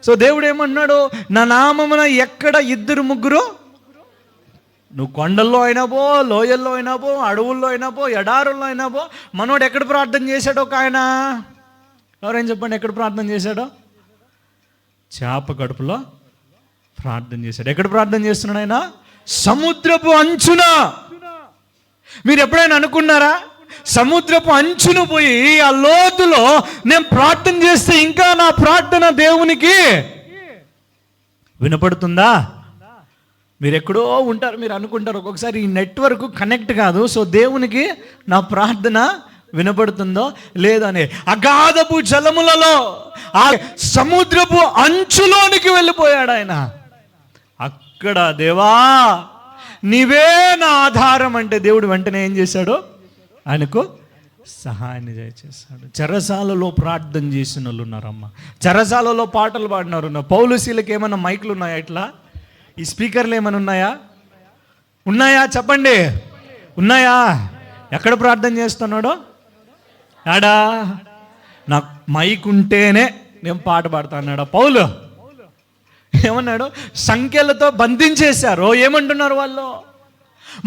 So దేవుడు ఏమన్నాడు, నా నామమున ఎక్కడ ఇద్దరు ముగ్గురు, నువ్వు కొండల్లో అయినా పో, లోయల్లో అయినా పో, అడవుల్లో అయినా పో, ఎడారుల్లో అయినా పో. మనోడు ఎక్కడ ప్రార్థన చేశాడో ఒక ఆయన, ఎవరైనా చెప్పండి ఎక్కడ ప్రార్థన చేశాడో? చేప కడుపులో ప్రార్థన చేశాడు. ఎక్కడ ప్రార్థన చేస్తున్నాడు ఆయన? సముద్రపు అంచున. మీరు ఎప్పుడైనా అనుకున్నారా, సముద్రపు అంచును పోయి ఆ లోతులో నేను ప్రార్థన చేస్తే ఇంకా నా ప్రార్థన దేవునికి వినపడుతుందా? మీరు ఎక్కడో ఉంటారు, మీరు అనుకుంటారు ఒక్కొక్కసారి ఈ నెట్వర్క్ కనెక్ట్ కాదు, సో దేవునికి నా ప్రార్థన వినపడుతుందో లేదని. అగాధపు జలములలో ఆ సముద్రపు అంచులోనికి వెళ్ళిపోయాడు ఆయన. అక్కడ దేవా నీవే నా ఆధారం అంటే దేవుడు వెంటనే ఏం చేశాడు? ఆయనకు సహాయాన్ని చేశాడు. చెరసాలలో ప్రార్థన చేసిన వాళ్ళు ఉన్నారమ్మ, చెరసాలలో పాటలు పాడినారు. పౌలుసీలకు ఏమైనా మైకులు ఉన్నాయా? ఇట్లా ఈ స్పీకర్లు ఏమైనా ఉన్నాయా? ఉన్నాయా? చెప్పండి, ఉన్నాయా? ఎక్కడ ప్రార్థన చేస్తున్నాడో? ఆడా నాకు మైక్ ఉంటేనే నేను పాట పాడతా అన్నాడు పౌలు. ఏమన్నాడు? సంఖ్యలతో బంధించేశారు. ఏమంటున్నారు వాళ్ళు?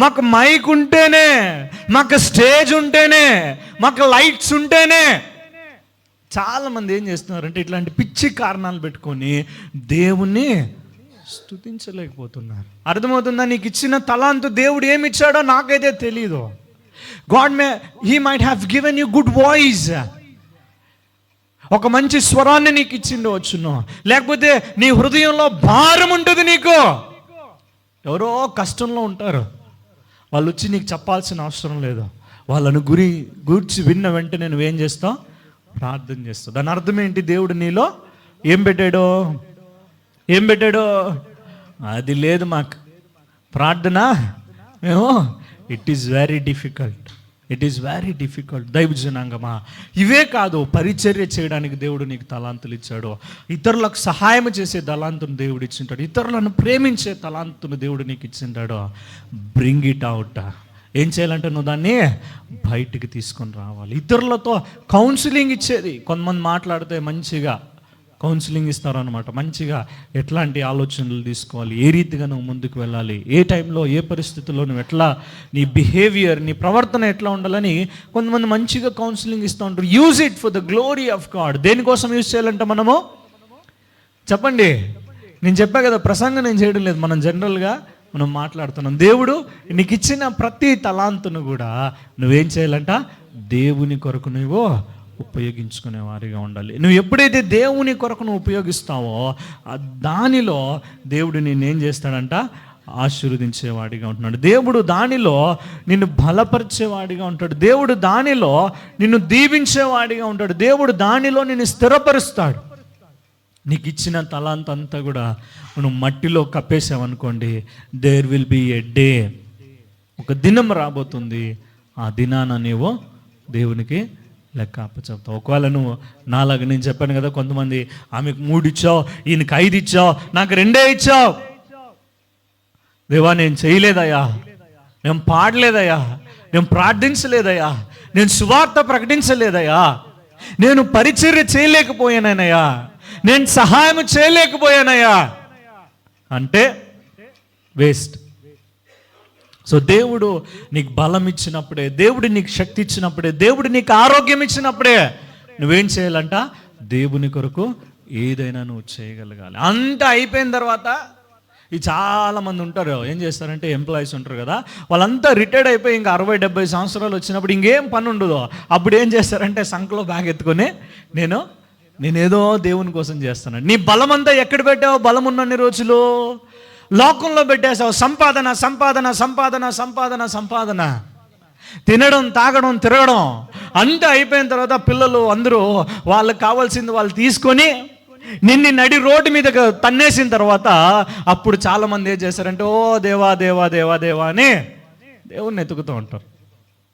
మాకు మైక్ ఉంటేనే, మాకు స్టేజ్ ఉంటేనే, మాకు లైట్స్ ఉంటేనే. చాలామంది ఏం చేస్తున్నారంటే ఇట్లాంటి పిచ్చి కారణాలు పెట్టుకొని దేవుణ్ణి స్తుతించలేకపోతున్నారు. అర్థమవుతుందా? నీకు ఇచ్చిన తలాంతు దేవుడు ఏమి ఇచ్చాడో నాకైతే తెలీదు. He might have given you good voice. ఒక మంచి స్వరాన్ని నీకు ఇచ్చిండవచ్చును, లేకపోతే నీ హృదయంలో భారం ఉంటుంది. నీకు ఎవరో కష్టంలో ఉంటారు, వాళ్ళు వచ్చి నీకు చెప్పాల్సిన అవసరం లేదు. వాళ్ళను గూర్చి విన్న వెంటనే నువ్వేం చేస్తావు? ప్రార్థన చేస్తావు. దాని అర్థం ఏంటి? దేవుడు నీలో ఏం పెట్టాడో అది లేదు మాకు ప్రార్థన. మేము ఇట్ ఈస్ వెరీ డిఫికల్ట్. దైవజనాంగమా, ఇవే కాదు, పరిచర్య చేయడానికి దేవుడు నీకు తలాంతులు ఇచ్చాడు. ఇతరులకు సహాయం చేసే తలాంతును దేవుడు ఇచ్చింటాడు. ఇతరులను ప్రేమించే తలాంతును దేవుడు నీకు ఇచ్చింటాడు. Bring it out. ఏం చేయాలంటే నువ్వు దాన్ని బయటికి తీసుకొని రావాలి. ఇతరులతో కౌన్సిలింగ్ ఇచ్చేది. కొంతమంది మాట్లాడితే మంచిగా కౌన్సిలింగ్ ఇస్తారనమాట. మంచిగా ఎట్లాంటి ఆలోచనలు తీసుకోవాలి, ఏ రీతిగా నువ్వు ముందుకు వెళ్ళాలి, ఏ టైంలో ఏ పరిస్థితుల్లో నువ్వు ఎట్లా, నీ బిహేవియర్, నీ ప్రవర్తన ఎట్లా ఉండాలని కొంతమంది మంచిగా కౌన్సిలింగ్ ఇస్తూ ఉంటారు. Use it for the glory of God. దేనికోసం యూజ్ చేయాలంటే మనము చెప్పండి. నేను చెప్పా కదా, ప్రసంగం నేను చేయడం లేదు, మనం జనరల్గా మనం మాట్లాడుతున్నాం. దేవుడు నీకు ఇచ్చిన ప్రతి తలాంతును కూడా నువ్వేం చేయాలంట? దేవుని కొరకు నువ్వు ఉపయోగించుకునే వారిగా ఉండాలి. నువ్వు ఎప్పుడైతే దేవుని కొరకు నువ్వు ఉపయోగిస్తావో దానిలో దేవుడు నిన్నేం చేస్తాడంట? ఆశీర్వదించేవాడిగా ఉంటున్నాడు. దేవుడు దానిలో నిన్ను బలపరిచేవాడిగా ఉంటాడు. దేవుడు దానిలో నిన్ను దీవించేవాడిగా ఉంటాడు. దేవుడు దానిలో నిన్ను స్థిరపరుస్తాడు. నీకు ఇచ్చిన తలాంతంతా కూడా నువ్వు మట్టిలో కప్పేసావనుకోండి, there will be a day, ఒక దినం రాబోతుంది. ఆ దినాన నీవు దేవునికి లెక్క అప్పచెప్తావు. ఒకవేళ నువ్వు నాలాగా, నేను చెప్పాను కదా, కొంతమంది ఆమెకు 3 ఇచ్చావు, ఈయనకి 5 ఇచ్చావు, నాకు 2 ఇచ్చావు. దేవా నేను చేయలేదయ్యా, నేను పాడలేదయ్యా, నేను ప్రార్థించలేదయ్యా, నేను సువార్త ప్రకటించలేదయ్యా, నేను పరిచర్య చేయలేకపోయానయ్యా, నేను సహాయం చేయలేకపోయానయ్యా అంటే వేస్ట్. సో దేవుడు నీకు బలం ఇచ్చినప్పుడే, దేవుడు నీకు శక్తి ఇచ్చినప్పుడే, దేవుడు నీకు ఆరోగ్యం ఇచ్చినప్పుడే నువ్వేం చేయాలంట? దేవుని కొరకు ఏదైనా నువ్వు చేయగలగాలి. అంతా అయిపోయిన తర్వాత ఈ చాలామంది ఉంటారు, ఏం చేస్తారంటే ఎంప్లాయీస్ ఉంటారు కదా, వాళ్ళంతా రిటైర్డ్ అయిపోయి ఇంకా 60-70 సంవత్సరాలు వచ్చినప్పుడు ఇంకేం పని ఉండదు. అప్పుడు ఏం చేస్తారంటే సంకలో బ్యాగ్ ఎత్తుకొని నేనేదో దేవుని కోసం చేస్తాను. నీ బలం అంతా ఎక్కడ పెట్టావు? బలం ఉన్నన్ని రోజులు లోకంలో పెట్టేసావు. సంపాదన సంపాదన సంపాదన సంపాదన సంపాదన, తినడం, తాగడం, తిరగడం అంతా అయిపోయిన తర్వాత పిల్లలు అందరూ వాళ్ళకి కావాల్సింది వాళ్ళు తీసుకొని నిన్ను నడి రోడ్డు మీద తన్నేసిన తర్వాత అప్పుడు చాలామంది ఏం చేస్తారంటే, ఓ దేవా దేవా దేవా దేవా అని దేవుణ్ణి ఎత్తుకుతూ ఉంటారు.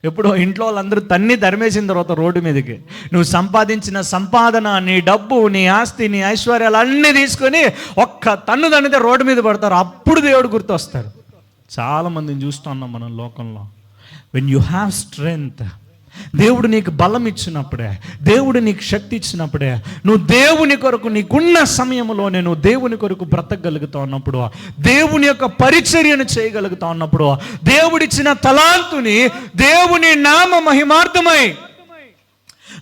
ఎప్పుడు ఇంట్లో వాళ్ళందరూ తరిమేసిన తర్వాత రోడ్డు మీదకి నువ్వు సంపాదించిన సంపాదన, నీ డబ్బు, నీ ఆస్తి, నీ ఐశ్వర్యాలు అన్నీ తీసుకొని ఒక్క తన్ను తన్నితే రోడ్డు మీద పడతారు. అప్పుడు దేవుడు గుర్తొస్తారు. చాలామందిని చూస్తున్నాం మనం లోకంలో. వెన్ యూ హ్యావ్ స్ట్రెంగ్త్, దేవుడు నీకు బలం ఇచ్చినప్పుడే, దేవుడు నీకు శక్తి ఇచ్చినప్పుడే, నువ్వు దేవుని కొరకు నీకున్న సమయంలోనే నువ్వు దేవుని కొరకు బ్రతకగలుగుతా ఉన్నప్పుడు, దేవుని యొక్క పరిచర్యను చేయగలుగుతా ఉన్నప్పుడు, దేవుడిచ్చిన తలాంతుని దేవుని నామ మహిమార్థమై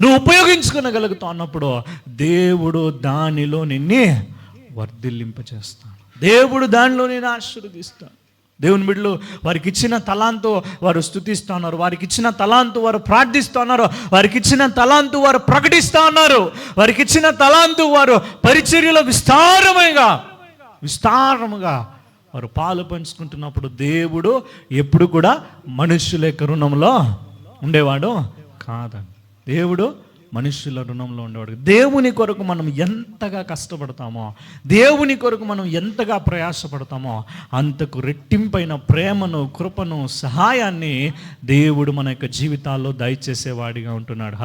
నువ్వు ఉపయోగించుకోగలుగుతా ఉన్నప్పుడు దేవుడు దానిలో నిన్నే వర్ధిల్లింపచేస్తాడు. దేవుడు దానిలో నేను ఆశీర్వదిస్తాను. దేవుని బిడ్డలు వారికి ఇచ్చిన తలాంతు వారు స్తుతిస్తున్నారు, వారికి ఇచ్చిన తలాంతు వారు ప్రార్థిస్తున్నారు, వారికి ఇచ్చిన తలాంతు వారు ప్రకటిస్తూ ఉన్నారు, వారికి ఇచ్చిన తలాంతు వారు పరిచర్యలో విస్తారముగా వారు పాలు పంచుకుంటున్నప్పుడు దేవుడు ఎప్పుడు కూడా మనుష్యుల యొక్క రుణంలో ఉండేవాడు కాదండి. దేవుడు మనుషుల రుణంలో ఉండేవాడు. దేవుని కొరకు మనం ఎంతగా కష్టపడతామో, దేవుని కొరకు మనం ఎంతగా ప్రయాసపడతామో అంతకు రెట్టింపైన ప్రేమను, కృపను, సహాయాన్ని దేవుడు మన యొక్క జీవితాల్లో దయచేసేవాడిగా ఉంటున్నాడు.